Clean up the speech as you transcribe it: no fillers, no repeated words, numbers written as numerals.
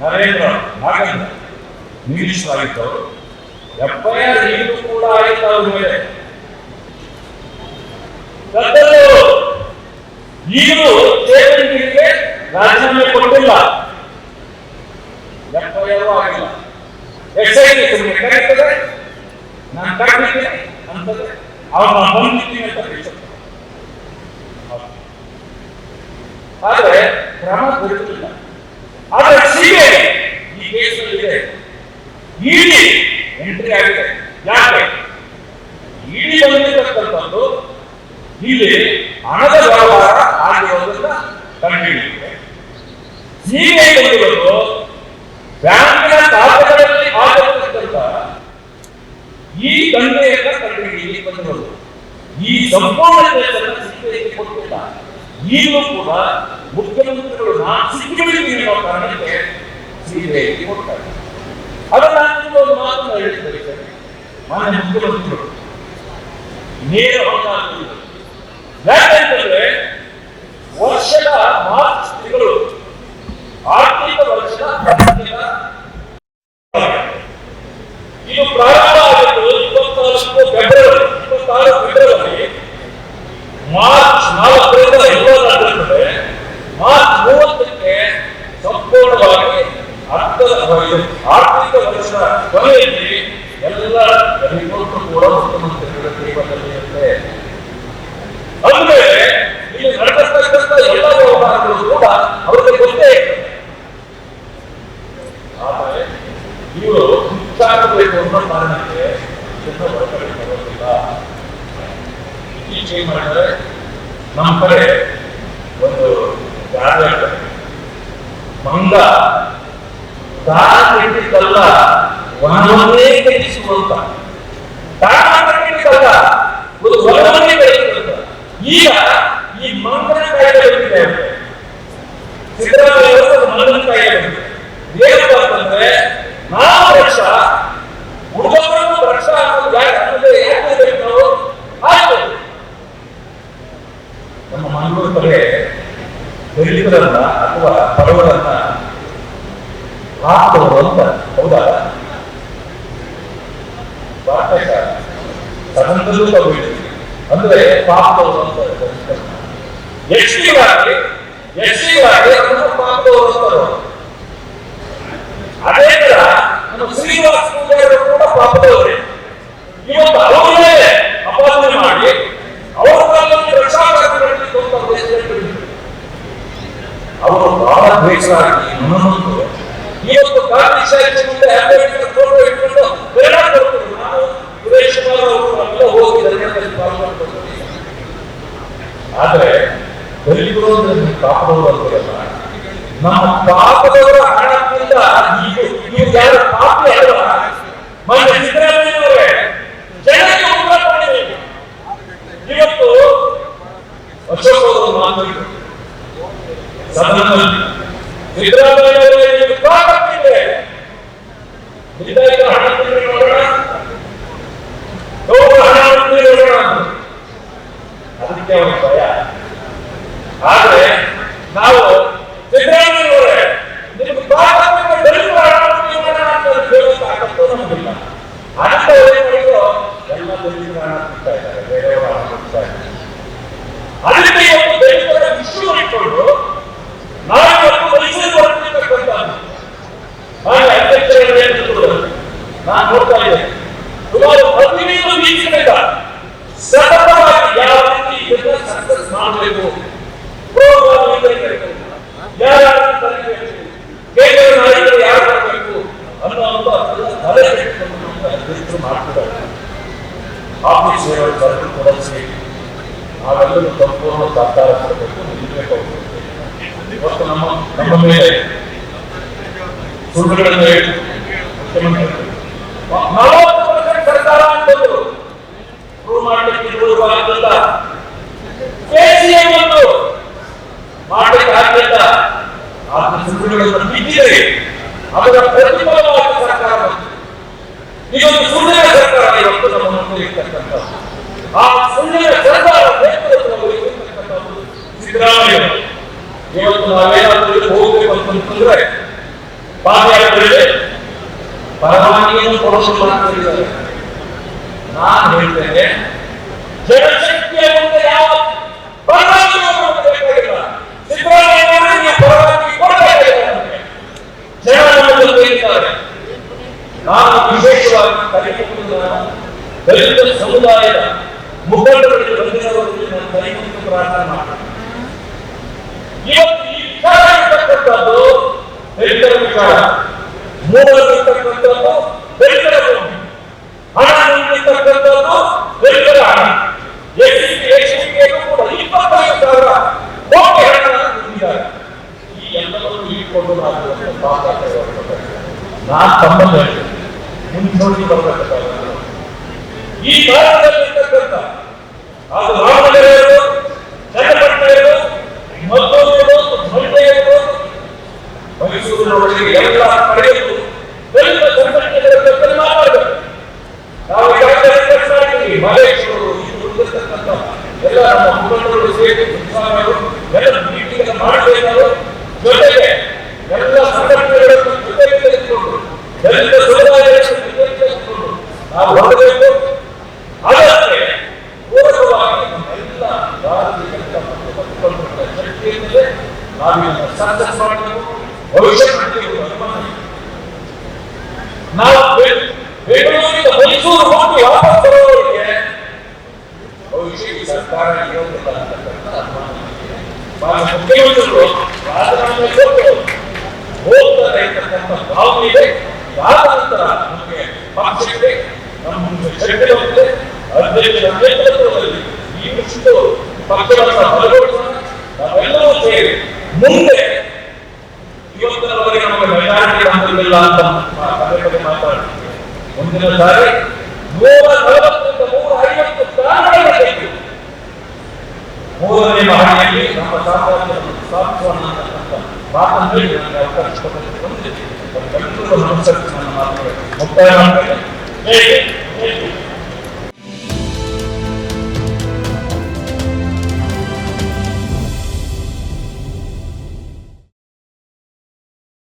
Narendra Nagendra minister ಆಗಿದ್ದವರು. FIR ಈಗಲೂ ಕೂಡ ಆಯಿತು ಅವ್ರ ಮೇಲೆ. ಈಗಲೂ ಚೇತನಿಗೆ ರಾಜೀನಾಮೆ ಕೊಟ್ಟಿಲ್ಲ, FIR ಆಗಿಲ್ಲ. SIT ಕರೀತದೆ, ನಾನು ಕರೀತೀನಿ ಅಂತದೆ, ಅವ್ರು ನಾನು ಬಂದಿದ್ದೀನಿ ಅಂತ ಹೇಳ್ತಾರೆ. ಆದರೆ ಕ್ರಮ ಕೊಡುತ್ತಿಲ್ಲ. ಆದರೆ ಸಿಬಿಐ ಈ ಕೇಸಲ್ಲಿದೆ, ಇಡಿ ಎಂಟ್ರಿ ಆಗಿದೆ. ಯಾಕೆ ಇಡಿ ಬಂದಿರತಕ್ಕಂಥದ್ದು ಇಲ್ಲಿ ಹಣದ ವ್ಯವಹಾರ ಆಗಿರೋದನ್ನ ಕಂಡುಹಿಡಿದಿದೆ. ಸಿಬಿಐ ಬಂದಿರೋದು ಬ್ಯಾಂಕಿನ ಖಾತೆಗಳಲ್ಲಿ ಆಗಿರತಕ್ಕಂಥ ಈ ದಂಧೆಯನ್ನ ಕಂಡುಹಿಡಿಯಲಿಕ್ಕೆ ಬಂದಿರೋದು. ಈ ಸಂಪೂರ್ಣ ಕೇಸನ್ನು ಸಿಬಿಐ ಕೊಟ್ಟಿಲ್ಲ. ಈಗಲೂ ಕೂಡ ಮುಖ್ಯಮಂತ್ರಿಗಳು ಸಿಕ್ಕಿಬಿಡ್ತೀನಿ ಅನ್ನೋ ಕಾರಣಕ್ಕೆ ಸಿಬಿಐ ಕೊಡ್ತಾರೆ. ಅದನ್ನ ನಾನು ಒಂದು ಮಾತನ್ನು ಹೇಳ್ತಿದ್ದೆ, ಮಾನ್ಯ ಮುಖ್ಯಮಂತ್ರಿಗಳು ನೇರ ಹೊಂದಾಣಿಕೆ. ಯಾಕೆಂತಂದ್ರೆ ವರ್ಷದ ಮಾರ್ಚ್ ತಿಂಗಳು ಆರ್ಥಿಕ ವರ್ಷದ ಇದು ಪ್ರಾರಂಭ ಆಗಿದ್ದು 26 ಫೆಬ್ರವರಿ. ಮಾರ್ಚ್ 4ರಿಂದ ಇರುತ್ತದೆ. ಮಾರ್ಚ್ 30ಕ್ಕೆ ಸಂಪೂರ್ಣವಾಗಿ ಆರ್ಥಿಕ ವರ್ಷದ ಕೊನೆಯಲ್ಲಿ ಎಲ್ಲ ರಿಪೋರ್ಟ್ ಕೂಡ ಮುಖ್ಯಮಂತ್ರಿಗಳ ಕೈವಶದಲ್ಲಿರುತ್ತೆ. ಅಂದ್ರೆ ಇಲ್ಲಿ ನಡೆಸತಕ್ಕಂಥ ಎಲ್ಲ ವ್ಯವಹಾರಗಳು ಕೂಡ ಅವರಿಗೆ ಗೊತ್ತೇ ಇದೆ. ಆದರೆ ಇವರು ಮುಚ್ಚಾಗಬೇಕು ಅನ್ನೋ ಕಾರಣಕ್ಕೆ ಹೊರಗಡೆ ಬರೋದಿಲ್ಲ. ಇತ್ತೀಚೆಗೆ ಮಾಡಿದರೆ ನಮ್ಮ ಕಡೆ ಒಂದು ಗಾದೆ ಮಂಗ ತಾನಿಟ್ಟಿದ್ದಲ್ಲ ವನವನ್ನೇ ಕಟ್ಟಿಸುವಂತ, ತಾನಿಟ್ಟಿದ್ದಲ್ಲ ಒಂದು ವನವನ್ನೇ ಕಟ್ಟಿಸುವಂತ. ಈಗ ಈ ಮಂಗನ ಕಾಯಿಲೆ ಬಂದಿದೆ, ಸಿದ್ದರಾಮಯ್ಯ ಮಂಗನ ಕಾಯಿಲೆ ಬಂದಿದೆ. ಏನಪ್ಪ ಅಂತಂದ್ರೆ ನಾವು ವರ್ಷ ಹುಡುಗರನ್ನು ವರ್ಷ ಯಾಕೆ ನಾವು ಆಯ್ತು. ನಮ್ಮ ಮಂಗಳೂರು ಕಡೆ ದಲಿತರನ್ನ ಅಥವಾ ಬಡವರನ್ನ ಹಾಕುವರು ಅಂತ, ಹೌದಾ? ಸದನದಲ್ಲೂ ತಗೊಂಡಿದ್ದೀವಿ. ಅಂದ್ರೆ ಪಾಪದವರು ಅಂತ ಎಸ್ಟಿಗಾಗಿ ಪಾಪದವರು ಅಂತಾರೆ. ಅದೇ ತರ ನಮ್ಮ ಶ್ರೀನಿವಾಸ ಪೂಜಾರಿ ಕೂಡ ಪಾಪದವರೇ. ಇವತ್ತು ಅವರೇ ಅಪಾದನೆ ಮಾಡಿ ಅವರ ಕಾಲದಲ್ಲಿ ರಕ್ಷಾಕರ್ಮಗಳಲ್ಲಿ ಅವರು ಬಹಳ ದ್ವೇಷರಾಗಿ ಮನನೊಂದು ಇವತ್ತು ಗಾಂಧಿ ಸಾಹಿತ್ಯ ಮುಂದೆ ಅಂಬೇಡ್ಕರ್ ಫೋಟೋ ಇಟ್ಕೊಂಡು ಬೇಡ ಕೊಡ್ತಾರೆ. ನಾನು ವಿದೇಶಿಗಳ ಅವರೆಲ್ಲ ಹೋಗಿ ಆದ್ರೆ ದಲಿತರು ಅಂದ್ರೆ ಪಾಪದವರು ಅಂತಾರಲ್ಲ, ನಮ್ಮ ಪಾಪದವರ ಹಣದಿಂದ ನೀವು ಯಾರ ಪಾಪಿ ಅಲ್ವಾ? ಮಾನ್ಯ ಸಿದ್ದರಾಮಯ್ಯನವರೇ ಜನಕ್ಕೆ ಉತ್ತರ ಕೊಡಬೇಕು. ಇವತ್ತು ಅಶೋಕ್ ಅವರು ಮಾತನಾಡಿದರು ಸದನದಲ್ಲಿ, ಸಿದ್ದರಾಮಯ್ಯನವರೇ ನೀವು ಕಾಪಾಡಿದೆ ಹಣ ನೋಡೋಣ, ಹಣ ನೋಡೋಣ, ಅದಕ್ಕೆ ಅವರ ಭಯ. ಆದ್ರೆ ನಾವು ಸಿದ್ದರಾಮಯ್ಯನವರೇ ನಿಮ್ಗೆ ತಾಕತ್ತು ನಮಗಿಲ್ಲ. ಅಂಥವ್ರು ಏನ್ ಮಾಡಿದ್ರು ಎಲ್ಲ ದಲಿತರ ಹಣ ತಿಂತಾ ಇದ್ದಾರೆ, ಬೇರೆಯವರ ಹಣ ಕೊಡ್ತಾ ಇದ್ದಾರೆ. ಅದಕ್ಕೆ ಇವತ್ತು ದಲಿತರ ವಿಷಯ ಇಟ್ಕೊಂಡು ನಾವು ಇವತ್ತು ಮೈಸೂರು ಹೊರಟಿರ್ತಕ್ಕಂಥ ಅಧ್ಯಕ್ಷರು ನಾನು ನೋಡ್ತಾ ಇದ್ದೇನೆ. ಸುಮಾರು 15 ವೀಕ್ಷಣೆಗಳ ಸತತವಾಗಿ ಯಾವ ರೀತಿ ಇದನ್ನ ಸಕ್ಸಸ್ ಮಾಡಬೇಕು, ಪ್ರೋಗ್ರಾಮ್ ಯಾರು ಕೇಂದ್ರ ನಾಯಕರು ಯಾರು ಮಾಡಬೇಕು ಅನ್ನೋ ತಲೆ ಕೆಟ್ಟುಕೊಂಡು ಮಾಡ್ತಿದ್ದಾರೆ. ಆಫೀಸ್ ಬರೆದು ಕೊಡಿಸಿ ನಾವೆಲ್ಲರೂ ಸಂಪೂರ್ಣ ಸಹಕಾರ ಕೊಡಬೇಕು, ನಿಲ್ಲಬೇಕು. ಇವತ್ತು ನಮ್ಮ ಮೇಲೆ ಸುಳ್ಳುಗಳನ್ನು ಹೇಳಿ ಮುಖ್ಯಮಂತ್ರಿ 40% ಸರ್ಕಾರ ಅಂತಂದ್ರು ಪ್ರೂವ್ ಮಾಡಲಿಕ್ಕೆ ಇರುವುದಿಲ್ಲ. KCM ಒಂದು ಮಾಡಲಿಕ್ಕೆ ಆಗಲಿಲ್ಲ. ಆದ ಸುಳ್ಳುಗಳನ್ನು ಬಿದ್ದಿದೆ, ಅದರ ಪ್ರತಿಫಲವಾಗಿ ಸರ್ಕಾರ ಬಂತು. ಇದೊಂದು ಸುಳ್ಳಿನ ಸರ್ಕಾರ ಇವತ್ತು ನಮ್ಮ ಮುಂದೆ ಇರ್ತಕ್ಕಂಥ ಆ ಸುಳ್ಳಿನ ಸರ್ಕಾರ ಸಿದ್ದರಾಮಯ್ಯ. ಇವತ್ತು ನಾವೇನಾದ್ರೂ ಹೋಗ್ಬೇಕು ಅಂತಂದ್ರೆ ಪಾದಯಾತ್ರೆಯಲ್ಲಿ ಪರವಾನಗಿಯನ್ನು ಕೊಡೋದು ಮಾಡ್ತಿದ್ದಾರೆ. ನಾನು ಹೇಳ್ತೇನೆ, ಜನಶಕ್ತಿಯ ಮುಂದೆ ಯಾವ ಪರವಾನಗಿಯನ್ನು ಬೇಕಾಗಿಲ್ಲ. ಸಿದ್ದರಾಮಯ್ಯ ನೀವು ಪರವಾನಗಿ ಕೊಡಬೇಕಾಗಿಲ್ಲ. ಜನ ನಮ್ಮನ್ನು ಕೇಳಿದ್ದಾರೆ. ನಾನು ವಿಶೇಷವಾಗಿ ಕಲಿಯುವುದು ದಲಿತ ಸಮುದಾಯದ ಮುಖಂಡರಲ್ಲಿ ಬಂದಿರುವವರಿಗೆ ನಾನು ಕಲಿಯುವುದು ಪ್ರಾರ್ಥನೆ ಮಾಡ್ತೇನೆ. ಇವತ್ತು ಈ ವಿಚಾರ ಇರ್ತಕ್ಕಂಥದ್ದು ದಲಿತರ ವಿಚಾರ, ಮೂಲವಿರ್ತಕ್ಕಂಥದ್ದು ದಲಿತರ ಭೂಮಿ, ಹಣ ನೀಡಿರ್ತಕ್ಕಂಥದ್ದು ದಲಿತರ ಹಣ. ಎಸ್ಸಿಗೂ ಕೂಡ 25,000 ಕೋಟಿ ಹಣವನ್ನು ನೀಡಿದ್ದಾರೆ. ಈ ಎಲ್ಲವನ್ನು ಇಟ್ಕೊಂಡು ನಾನು ತಮ್ಮನ್ನು ಹೇಳ್ತೇನೆ, ಮುಂಚೂಣಿ ಬರಬೇಕಾದ ಈ ಭಾರತದಲ್ಲಿರ್ತಕ್ಕಂಥ ಅದು ರಾಮನಗರ, ಚನ್ನಪಟ್ಟಣ, ಮದ್ದೂರು, ಮಂಡ್ಯ, ಮೈಸೂರಿನವರೆಗೆ ಎಲ್ಲ ಕಡೆಯೂ ದಲಿತ ಸಂಘಟನೆಗಳ ಬಗ್ಗೆ ಮಾತಾಡಬೇಕು. ನಾವು ಈಗಾಗಲೇ ಮಹೇಶ್ವರು ಎಲ್ಲ ನಮ್ಮ ಮುಖಂಡರು ಸೇರಿ ಎಲ್ಲ ಮೀಟಿಂಗ್ ಮಾಡಬೇಕಾದ್ರು, ಜೊತೆಗೆ ಎಲ್ಲ ಸಂಘಟನೆಗಳನ್ನು ಜೊತೆಗೆ ತೆಗೆದುಕೊಂಡು ದಲಿತ ಸಮುದಾಯಗಳನ್ನು ಜೊತೆಗೆ ತೆಗೆದುಕೊಂಡು ನಾವು ಹೊರಡಬೇಕು. ಅದಕ್ಕೆ ಪೂರಕವಾಗಿ ನಮ್ಮೆಲ್ಲ ಭಾರತೀಯ ಜನತಾ ಪಕ್ಷದ ಶಕ್ತಿಯಿಂದಲೇ ನಾವು ಇದನ್ನು ಸಕ್ಸಸ್ ಮಾಡಬೇಕು. ಭವಿಷ್ಯ ನಾವು ಬೆಂಗಳೂರಿನ ಮೈಸೂರು ಹೋಗಿ ವಾಪಸ್ ಬರೋರಿಗೆ ಭವಿಷ್ಯ ಈ ಸರ್ಕಾರ ಇರೋದಿಲ್ಲ ಅಂತಕ್ಕಂಥ ಮುಖ್ಯಮಂತ್ರಿಗಳು ರಾಜೀನಾಮೆ ಕೊಟ್ಟು ಹೋಗ್ತಾರೆ ಅಂತಕ್ಕಂಥ ಭಾವನೆ ಇದೆ. ಆದ ನಂತರ ನಮಗೆ ಪಕ್ಷಕ್ಕೆ ನಮ್ಮ ಶಕ್ತಿ ಬಂದಿದೆ. ಅಧ್ಯಕ್ಷರ ನೇತೃತ್ವದಲ್ಲಿ ಈ ವಿಷಯದ ಪಕ್ಷವನ್ನು ಬಲಗೊಳಿಸೋಣ. ನಾವೆಲ್ಲರೂ ಸೇರಿ ಮುಂದೆ ಇವತ್ತಿನವರೆಗೆ ನಮಗೆ ಮೆಜಾರಿಟಿ ಬಂದಿಲ್ಲ ಅಂತ ಪದೇ ಪದೇ ಮಾತಾಡ್ತೀವಿ. ಮುಂದಿನ ಸಾರಿ 140ರಿಂದ 150 ಸ್ಥಾನಗಳನ್ನು ಮೂರನೇ ಮಹಡಿಯಲ್ಲಿ ನಮ್ಮ ಸಾಮ್ರಾಜ್ಯವನ್ನು ಸ್ಥಾಪಿಸೋಣ ಅಂತಕ್ಕಂಥ ಮಾತನ್ನು ಹೇಳಿ ನನಗೆ ಅವಕಾಶ ಕೊಟ್ಟಿದ್ದು ನಮಸ್ಕಾರ ನನ್ನ ಮಾತುಗಳು ಮುಕ್ತಾಯ ಮಾಡ್ತೇನೆ.